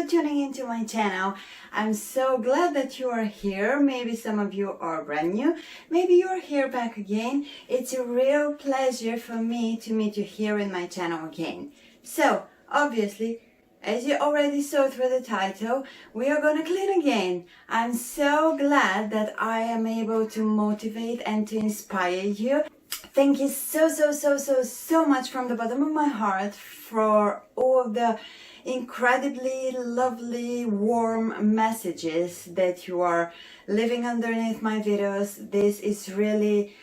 tuning into my channel. I'm so glad that you are here. Maybe some of you are brand new. Maybe you're here back again. It's a real pleasure for me to meet you here in my channel again. So, obviously, as you already saw through the title, we are gonna clean again. I'm so glad that I am able to motivate and to inspire you. Thank you so much from the bottom of my heart for all the incredibly lovely, warm messages that you are leaving underneath my videos. This is really,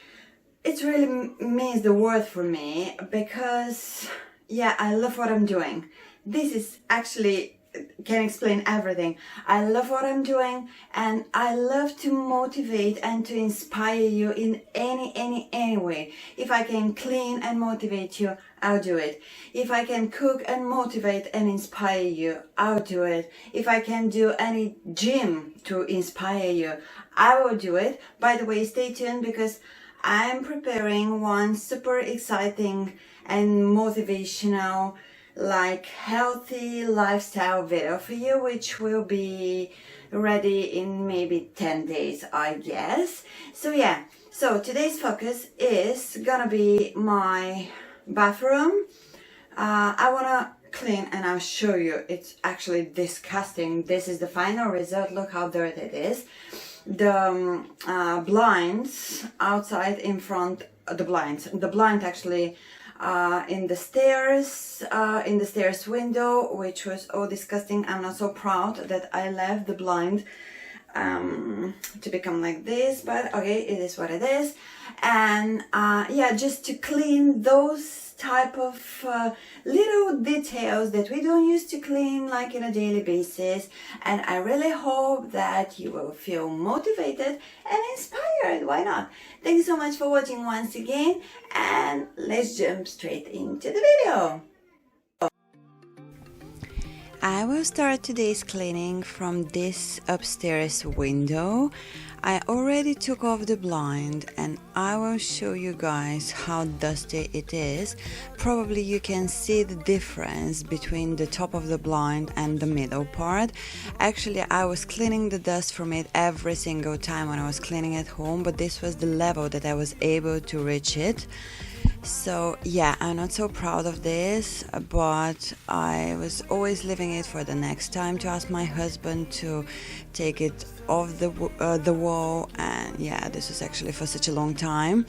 it really means the world for me because, yeah, I love what I'm doing. This is actually can explain everything. I love what I'm doing and I love to motivate and to inspire you in any way. If I can clean and motivate you, I'll do it. If I can cook and motivate and inspire you, I'll do it. If I can do any gym to inspire you, I will do it. By the way, stay tuned because I'm preparing one super exciting and motivational healthy lifestyle video for you, which will be ready in maybe 10 days, I guess. So yeah, so today's focus is gonna be my bathroom. I wanna clean and I'll show you. It's actually disgusting. This is the final result. Look how dirty it is. The blinds outside in front, the blind actually in the stairs window, which was all disgusting. I'm not so proud that I left the blind to become like this, but okay, it is what it is. And yeah, just to clean those type of little details that we don't used to clean like in a daily basis. And I really hope that you will feel motivated and inspired. Why not? Thank you so much for watching once again, and let's jump straight into the video. I will start today's cleaning from this upstairs window. I already took off the blind and I will show you guys how dusty it is. Probably you can see the difference between the top of the blind and the middle part. Actually, I was cleaning the dust from it every single time when I was cleaning at home, but this was the level that I was able to reach it. So yeah, I'm not so proud of this, but I was always leaving it for the next time to ask my husband to take it off the wall, and yeah, this was actually for such a long time.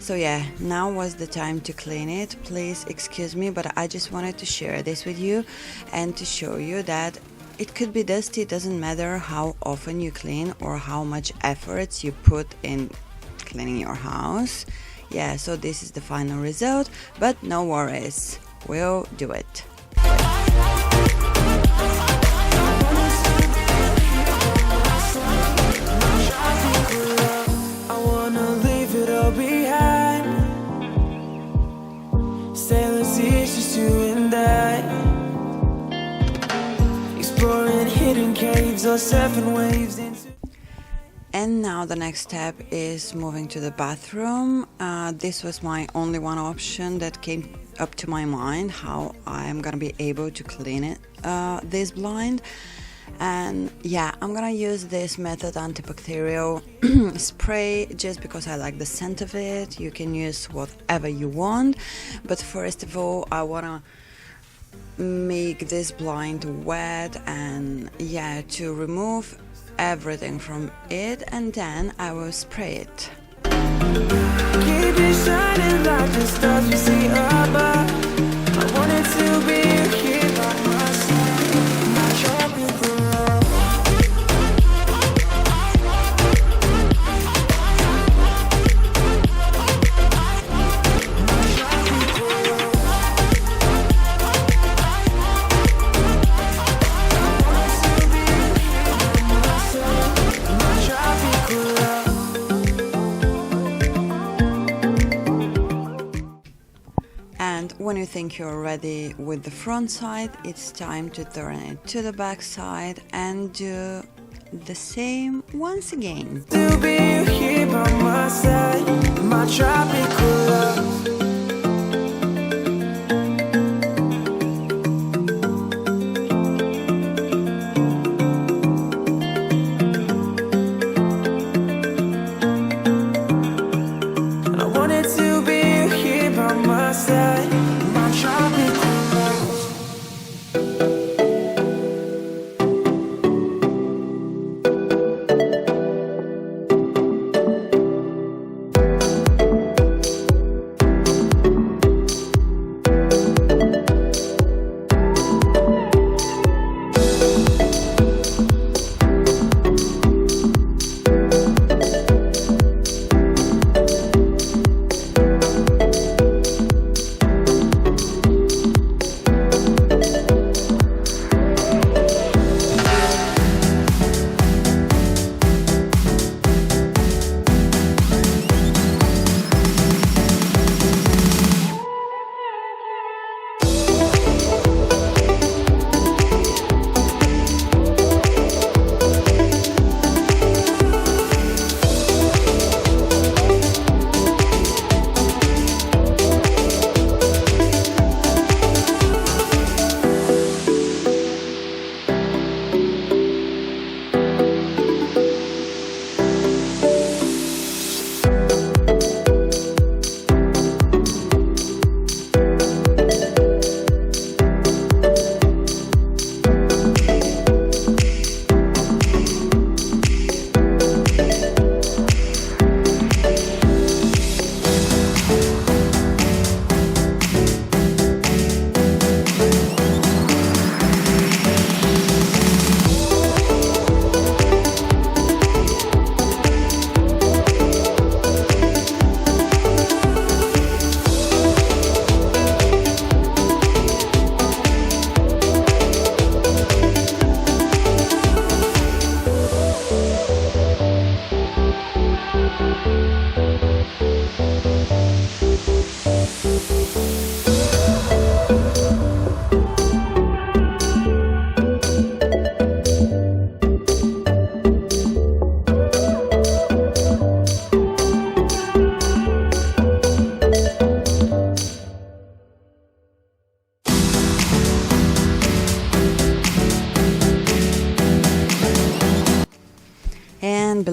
So yeah, now was the time to clean it. Please excuse me, but I just wanted to share this with you and to show you that it could be dusty. It doesn't matter how often you clean or how much efforts you put in cleaning your house. Yeah, so this is the final result, but no worries, we'll do it. I wanna leave it all behind. Sailors, it's just you and I, exploring hidden caves or surfing waves into. And now the next step is moving to the bathroom. This was my only one option that came up to my mind, how I'm gonna be able to clean it, this blind. And yeah, I'm gonna use this method antibacterial spray just because I like the scent of it. You can use whatever you want, but first of all I wanna make this blind wet and yeah, to remove everything from it, and then I will spray it. Keep it shining like the stars you see above. I wanted to be here by my side. My tropical love. When you think you're ready with the front side, it's time to turn it to the back side and do the same once again. To be here by my side, my tropical love.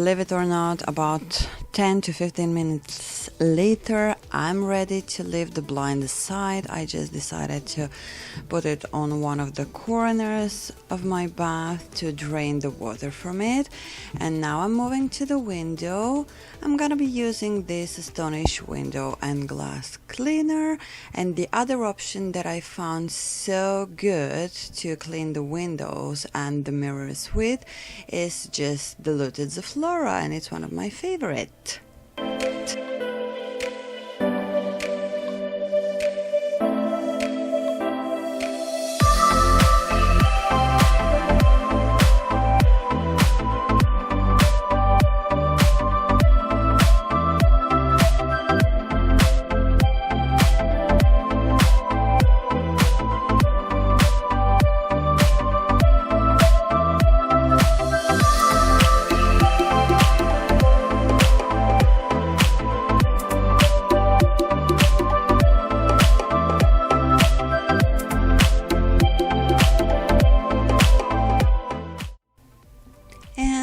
believe it or not, about 10 to 15 minutes later, I'm ready to leave the blind aside. I just decided to put it on one of the corners of my bath to drain the water from it. And now I'm moving to the window. I'm gonna be using this Astonish window and glass cleaner. And the other option that I found so good to clean the windows and the mirrors with is just diluted Zoflora, and it's one of my favorite.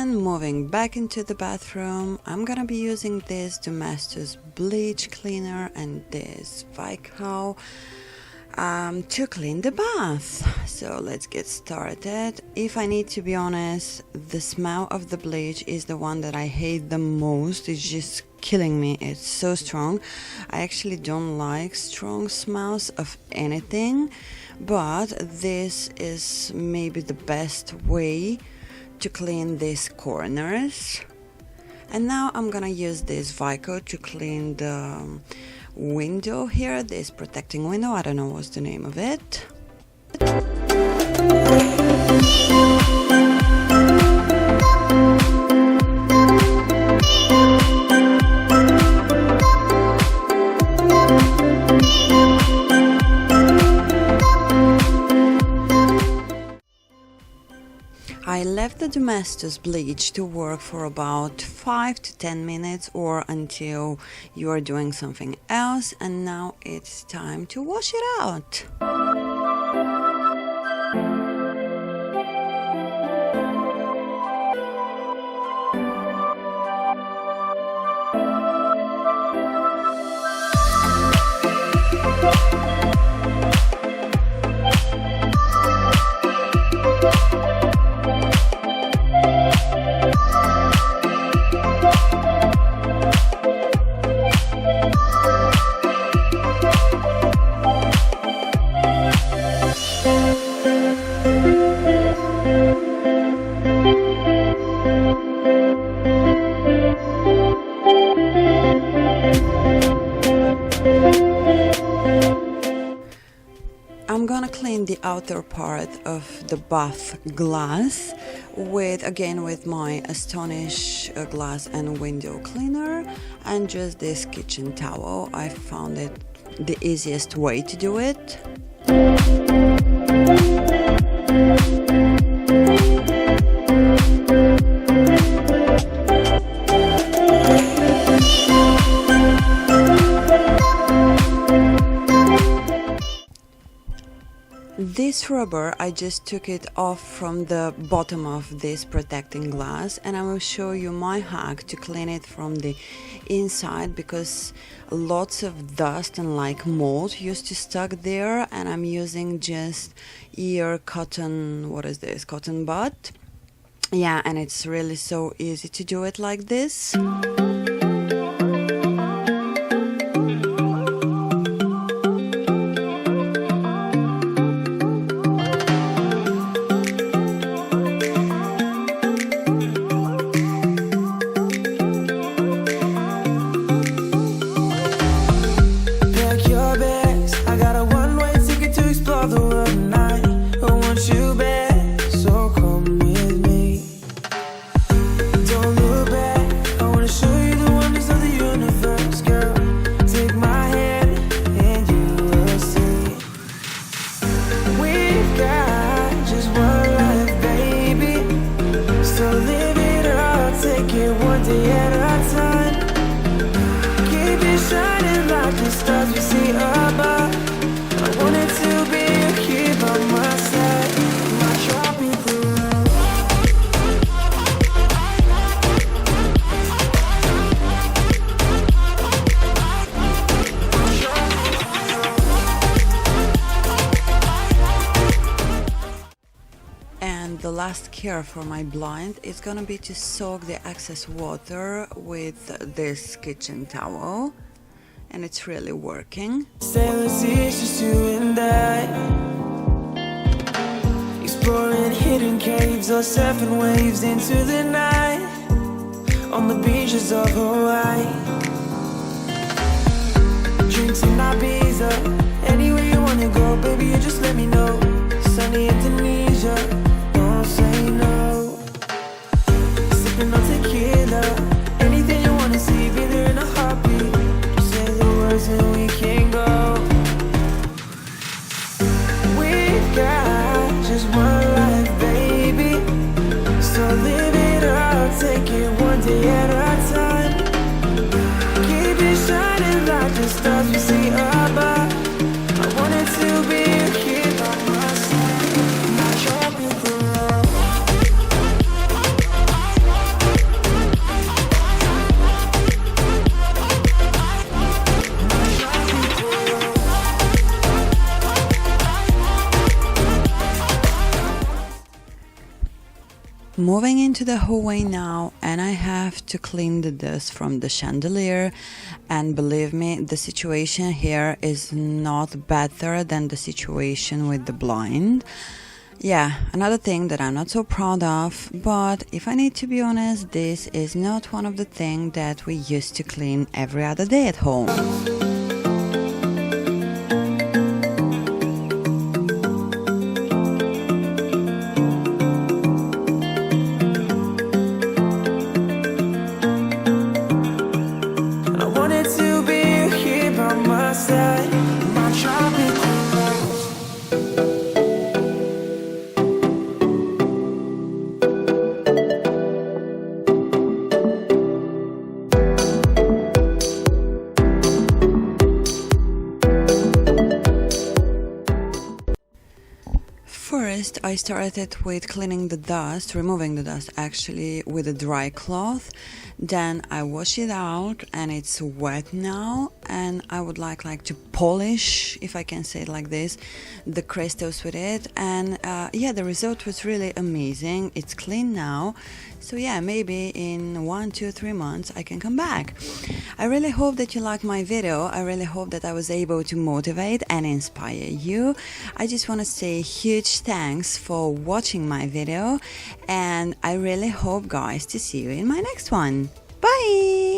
Moving back into the bathroom, I'm gonna be using this Domestos bleach cleaner and this Vicao to clean the bath. So let's get started. If I need to be honest, the smell of the bleach is the one that I hate the most. It's just killing me. It's so strong. I actually don't like strong smells of anything, but this is maybe the best way to clean these corners. And now I'm gonna use this Vicao to clean the window here, this protecting window. I don't know what's the name of it. I left the Domestos bleach to work for about 5 to 10 minutes or until you are doing something else, and now it's time to wash it out. I'm gonna clean the outer part of the bath glass with my Astonish glass and window cleaner and just this kitchen towel. I found it the easiest way to do it. This rubber, I just took it off from the bottom of this protecting glass, and I will show you my hack to clean it from the inside, because lots of dust and like mold used to stuck there, and I'm using just cotton bud. Yeah, and it's really so easy to do it like this. last care for my blind is gonna be to soak the excess water with this kitchen towel, and it's really working. Sailors, it's just you and I, exploring hidden caves or surfing waves into the night on the beaches of Hawaii. Drinks in Ibiza, anywhere you wanna go, baby, you just let me know. Sunny Indonesia, don't say no. Sipping on tequila, anything you wanna see, be there in a heartbeat. Just say the words and we can go. We've got just one life, baby, so live it up, take it one day at a time. Keep it shining like the stars we see above. I wanted to be here by my side, my tropical love. Moving into the hallway now, and I have to clean the dust from the chandelier, and believe me, the situation here is not better than the situation with the blind. Yeah, another thing that I'm not so proud of, but if I need to be honest, this is not one of the things that we used to clean every other day at home. First, I started with cleaning the dust, removing the dust actually with a dry cloth. Then I wash it out and it's wet now, and I would like to polish, if I can say it like this, the crystals with it. And yeah, the result was really amazing. It's clean now. So yeah, maybe in 1, 2, 3 months I can come back. I really hope that you liked my video. I really hope that I was able to motivate and inspire you. I just want to say huge thanks for watching my video, and I really hope, guys, to see you in my next one. Bye!